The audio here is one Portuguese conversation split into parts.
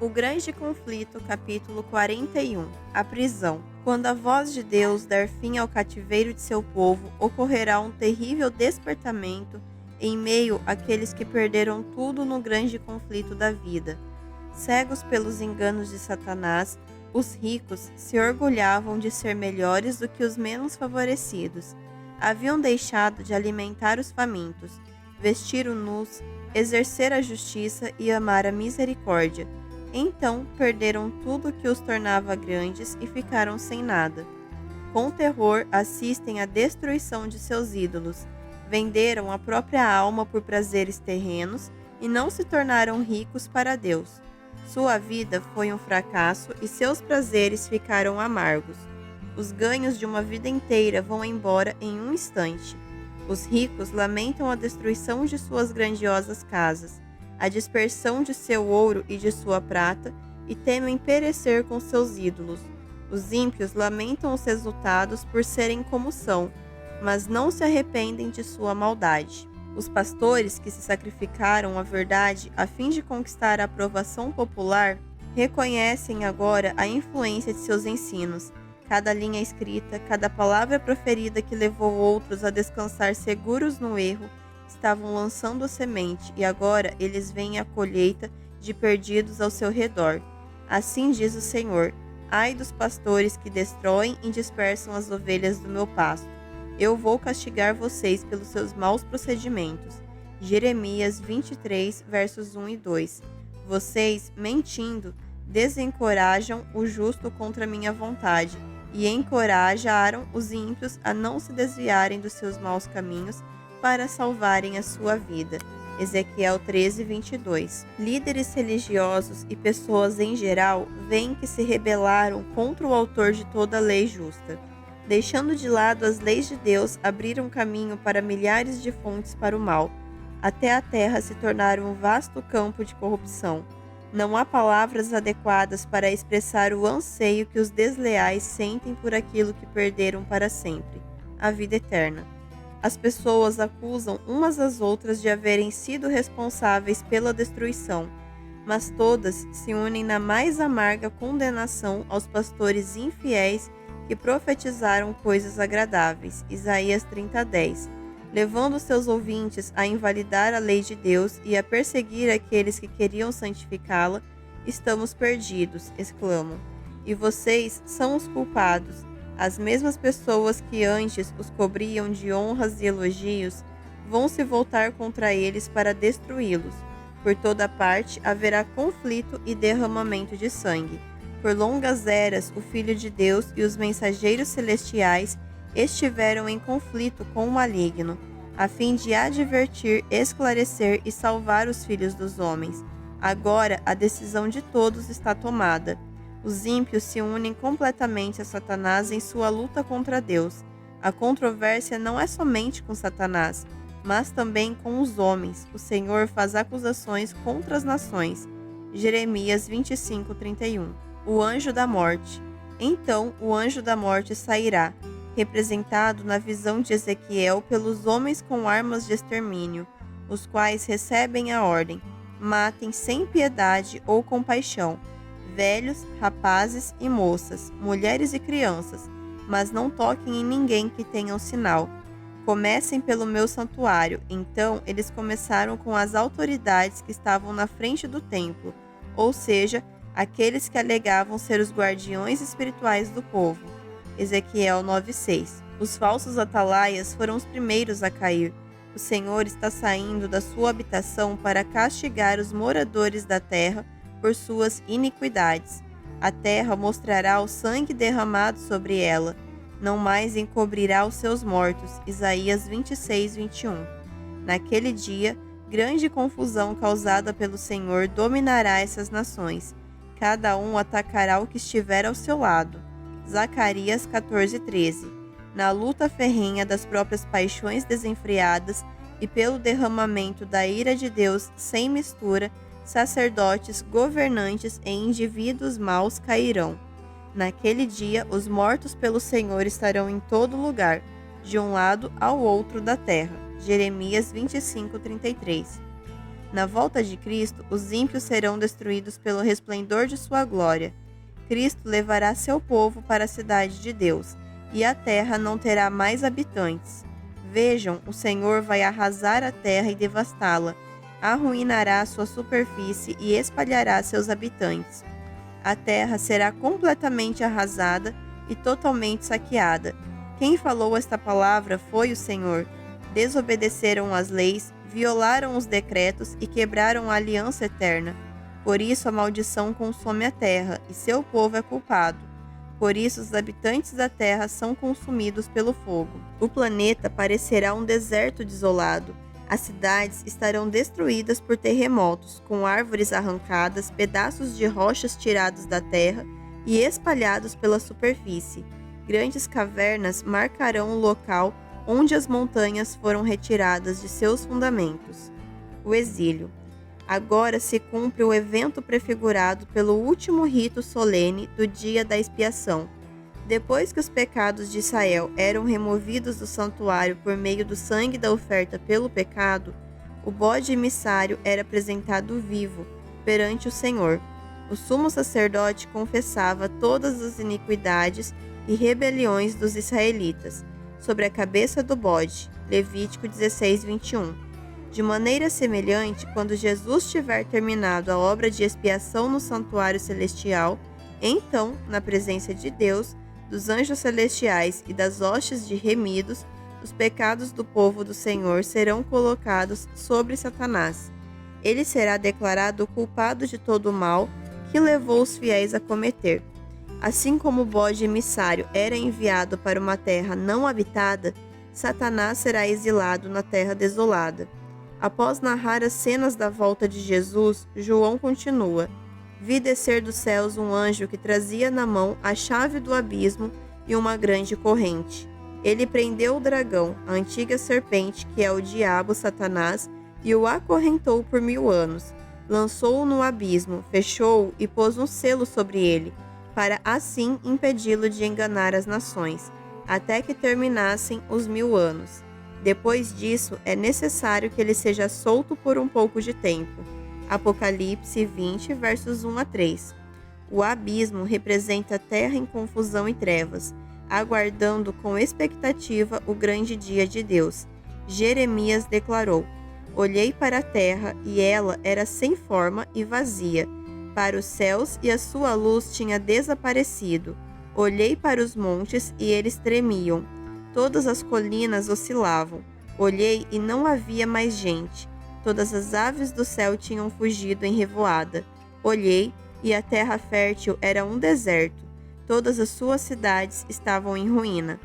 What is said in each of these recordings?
O grande conflito, capítulo 41. A prisão. Quando a voz de Deus der fim ao cativeiro de seu povo, ocorrerá um terrível despertamento em meio àqueles que perderam tudo no grande conflito da vida. Cegos pelos enganos de Satanás, os ricos se orgulhavam de ser melhores do que os menos favorecidos. Haviam deixado de alimentar os famintos, vestir os nus, exercer a justiça e amar a misericórdia. Então perderam tudo que os tornava grandes e ficaram sem nada. Com terror assistem à destruição de seus ídolos. Venderam a própria alma por prazeres terrenos e não se tornaram ricos para Deus. Sua vida foi um fracasso e seus prazeres ficaram amargos. Os ganhos de uma vida inteira vão embora em um instante. Os ricos lamentam a destruição de suas grandiosas casas, a dispersão de seu ouro e de sua prata, e temem perecer com seus ídolos. Os ímpios lamentam os resultados por serem como são, mas não se arrependem de sua maldade. Os pastores que se sacrificaram à verdade a fim de conquistar a aprovação popular reconhecem agora a influência de seus ensinos. Cada linha escrita, cada palavra proferida que levou outros a descansar seguros no erro, estavam lançando a semente, e agora eles veem a colheita de perdidos ao seu redor. Assim diz o Senhor: ai dos pastores que destroem e dispersam as ovelhas do meu pasto. Eu vou castigar vocês pelos seus maus procedimentos. Jeremias 23, versos 1 e 2. Vocês, mentindo, desencorajam o justo contra minha vontade, e encorajaram os ímpios a não se desviarem dos seus maus caminhos para salvarem a sua vida. Ezequiel 13, 22. Líderes religiosos e pessoas em geral veem que se rebelaram contra o autor de toda a lei justa. Deixando de lado as leis de Deus, abriram caminho para milhares de fontes para o mal, até a terra se tornar um vasto campo de corrupção. Não há palavras adequadas para expressar o anseio que os desleais sentem por aquilo que perderam para sempre, a vida eterna. As pessoas acusam umas às outras de haverem sido responsáveis pela destruição, mas todas se unem na mais amarga condenação aos pastores infiéis que profetizaram coisas agradáveis. Isaías 30:10. Levando seus ouvintes a invalidar a lei de Deus e a perseguir aqueles que queriam santificá-la, estamos perdidos, exclamam. E vocês são os culpados. As mesmas pessoas que antes os cobriam de honras e elogios vão se voltar contra eles para destruí-los. Por toda parte haverá conflito e derramamento de sangue. Por longas eras, o Filho de Deus e os mensageiros celestiais estiveram em conflito com o maligno, a fim de advertir, esclarecer e salvar os filhos dos homens. Agora a decisão de todos está tomada. Os ímpios se unem completamente a Satanás em sua luta contra Deus. A controvérsia não é somente com Satanás, mas também com os homens. O Senhor faz acusações contra as nações. Jeremias 25:31. O anjo da morte. Então o anjo da morte sairá, representado na visão de Ezequiel pelos homens com armas de extermínio, os quais recebem a ordem: matem sem piedade ou compaixão, velhos, rapazes e moças, mulheres e crianças, mas não toquem em ninguém que tenha um sinal. Comecem pelo meu santuário. Então eles começaram com as autoridades que estavam na frente do templo, ou seja, aqueles que alegavam ser os guardiões espirituais do povo. Ezequiel 9:6. Os falsos atalaias foram os primeiros a cair. O Senhor está saindo da sua habitação para castigar os moradores da terra por suas iniquidades. A terra mostrará o sangue derramado sobre ela. Não mais encobrirá os seus mortos. Isaías 26:21. Naquele dia, grande confusão causada pelo Senhor dominará essas nações. Cada um atacará o que estiver ao seu lado. Zacarias 14:13. Na luta ferrenha das próprias paixões desenfreadas e pelo derramamento da ira de Deus sem mistura, sacerdotes, governantes e indivíduos maus cairão. Naquele dia, os mortos pelo Senhor estarão em todo lugar, de um lado ao outro da terra. Jeremias 25:33. Na volta de Cristo, os ímpios serão destruídos pelo resplendor de sua glória. Cristo levará seu povo para a cidade de Deus, e a terra não terá mais habitantes. Vejam, o Senhor vai arrasar a terra e devastá-la, arruinará sua superfície e espalhará seus habitantes. A terra será completamente arrasada e totalmente saqueada. Quem falou esta palavra foi o Senhor. Desobedeceram as leis, violaram os decretos e quebraram a aliança eterna. Por isso a maldição consome a terra, e seu povo é culpado. Por isso os habitantes da terra são consumidos pelo fogo. O planeta parecerá um deserto desolado. As cidades estarão destruídas por terremotos, com árvores arrancadas, pedaços de rochas tirados da terra e espalhados pela superfície. Grandes cavernas marcarão o local onde as montanhas foram retiradas de seus fundamentos. O exílio. Agora se cumpre o evento prefigurado pelo último rito solene do dia da expiação. Depois que os pecados de Israel eram removidos do santuário por meio do sangue da oferta pelo pecado, o bode emissário era apresentado vivo perante o Senhor. O sumo sacerdote confessava todas as iniquidades e rebeliões dos israelitas sobre a cabeça do bode. Levítico 16, 21. De maneira semelhante, quando Jesus tiver terminado a obra de expiação no santuário celestial, então, na presença de Deus, dos anjos celestiais e das hostes de remidos, os pecados do povo do Senhor serão colocados sobre Satanás. Ele será declarado o culpado de todo o mal que levou os fiéis a cometer. Assim como o bode emissário era enviado para uma terra não habitada, Satanás será exilado na terra desolada. Após narrar as cenas da volta de Jesus, João continua: Vi descer dos céus um anjo que trazia na mão a chave do abismo e uma grande corrente. Ele prendeu o dragão, a antiga serpente, que é o diabo, Satanás, e o acorrentou por 1000 anos. Lançou-o no abismo, fechou-o e pôs um selo sobre ele, para assim impedi-lo de enganar as nações, até que terminassem os 1000 anos. Depois disso, é necessário que ele seja solto por um pouco de tempo. Apocalipse 20, versos 1 a 3. O abismo representa a terra em confusão e trevas, aguardando com expectativa o grande dia de Deus. Jeremias declarou: Olhei para a terra, e ela era sem forma e vazia. Para os céus, e a sua luz tinha desaparecido. Olhei para os montes, e eles tremiam. Todas as colinas oscilavam. Olhei, e não havia mais gente. Todas as aves do céu tinham fugido em revoada. Olhei, e a terra fértil era um deserto. Todas as suas cidades estavam em ruína.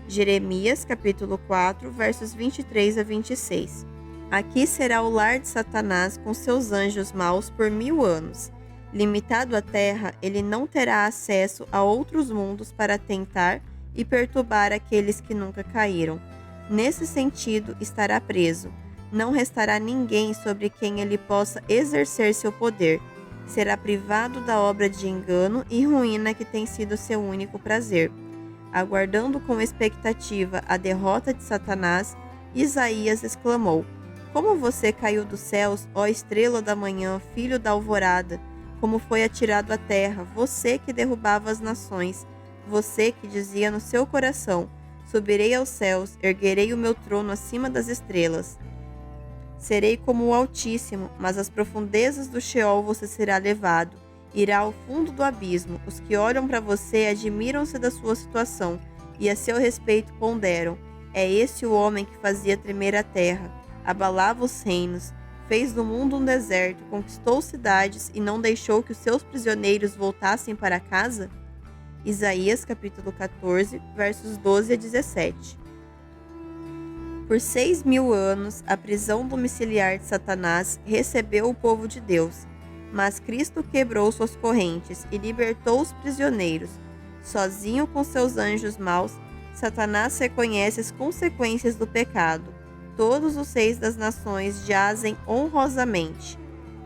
Jeremias, capítulo 4, versos 23 a 26. Aqui será o lar de Satanás com seus anjos maus por 1000 anos. Limitado à terra, ele não terá acesso a outros mundos para tentar e perturbar aqueles que nunca caíram. Nesse sentido, estará preso. Não restará ninguém sobre quem ele possa exercer seu poder. Será privado da obra de engano e ruína que tem sido seu único prazer. Aguardando com expectativa a derrota de Satanás, Isaías exclamou: Como você caiu dos céus, ó estrela da manhã, filho da alvorada! Como foi atirado à terra, você que derrubava as nações, você que dizia no seu coração: Subirei aos céus, erguerei o meu trono acima das estrelas. Serei como o Altíssimo, mas às profundezas do Sheol você será levado. Irá ao fundo do abismo. Os que olham para você admiram-se da sua situação e a seu respeito ponderam: É esse o homem que fazia tremer a terra, abalava os reinos, fez do mundo um deserto, conquistou cidades e não deixou que os seus prisioneiros voltassem para casa? Isaías capítulo 14, versos 12 a 17. Por 6.000 anos, a prisão domiciliar de Satanás recebeu o povo de Deus, mas Cristo quebrou suas correntes e libertou os prisioneiros. Sozinho com seus anjos maus, Satanás reconhece as consequências do pecado. Todos os reis das nações jazem honrosamente,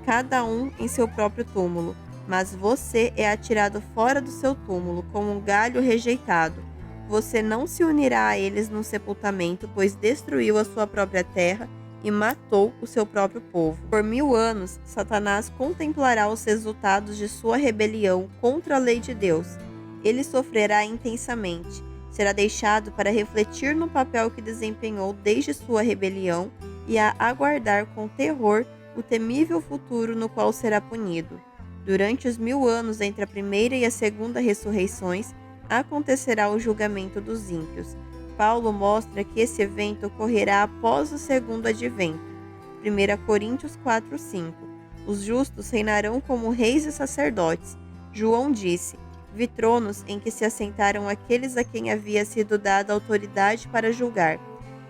cada um em seu próprio túmulo, mas você é atirado fora do seu túmulo como um galho rejeitado. Você não se unirá a eles no sepultamento, pois destruiu a sua própria terra e matou o seu próprio povo. Por 1000 anos, Satanás contemplará os resultados de sua rebelião contra a lei de Deus. Ele sofrerá intensamente. Será deixado para refletir no papel que desempenhou desde sua rebelião e a aguardar com terror o temível futuro no qual será punido. Durante os 1000 anos entre a primeira e a segunda ressurreições, acontecerá o julgamento dos ímpios. Paulo mostra que esse evento ocorrerá após o segundo advento. 1 Coríntios 4:5. Os justos reinarão como reis e sacerdotes. João disse: vi tronos em que se assentaram aqueles a quem havia sido dada autoridade para julgar.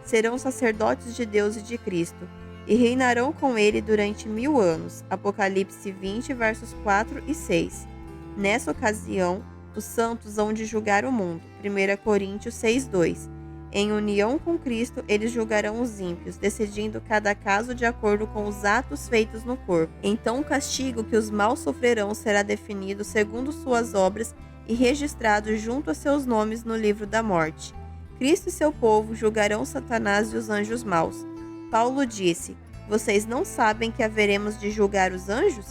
Serão sacerdotes de Deus e de Cristo, e reinarão com ele durante 1000 anos. Apocalipse 20, versos 4 e 6. Nessa ocasião, os santos hão de julgar o mundo. 1 Coríntios 6:2. Em união com Cristo, eles julgarão os ímpios, decidindo cada caso de acordo com os atos feitos no corpo. Então o castigo que os maus sofrerão será definido segundo suas obras e registrado junto a seus nomes no livro da morte. Cristo e seu povo julgarão Satanás e os anjos maus. Paulo disse: vocês não sabem que haveremos de julgar os anjos?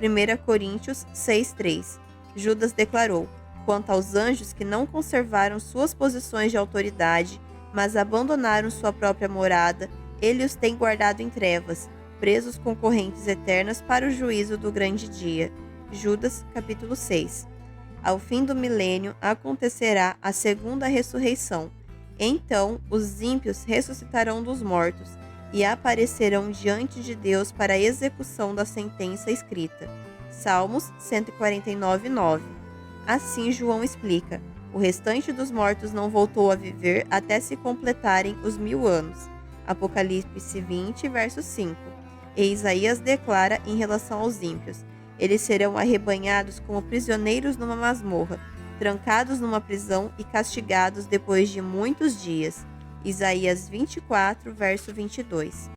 1 Coríntios 6:3. Judas declarou: quanto aos anjos que não conservaram suas posições de autoridade, mas abandonaram sua própria morada, ele os tem guardado em trevas, presos com correntes eternas para o juízo do grande dia. Judas, capítulo 6. Ao fim do milênio acontecerá a segunda ressurreição. Então os ímpios ressuscitarão dos mortos e aparecerão diante de Deus para a execução da sentença escrita. Salmos 149:9. Assim João explica: o restante dos mortos não voltou a viver até se completarem os 1000 anos. Apocalipse 20, verso 5. E Isaías declara em relação aos ímpios: eles serão arrebanhados como prisioneiros numa masmorra, trancados numa prisão e castigados depois de muitos dias. Isaías 24, verso 22.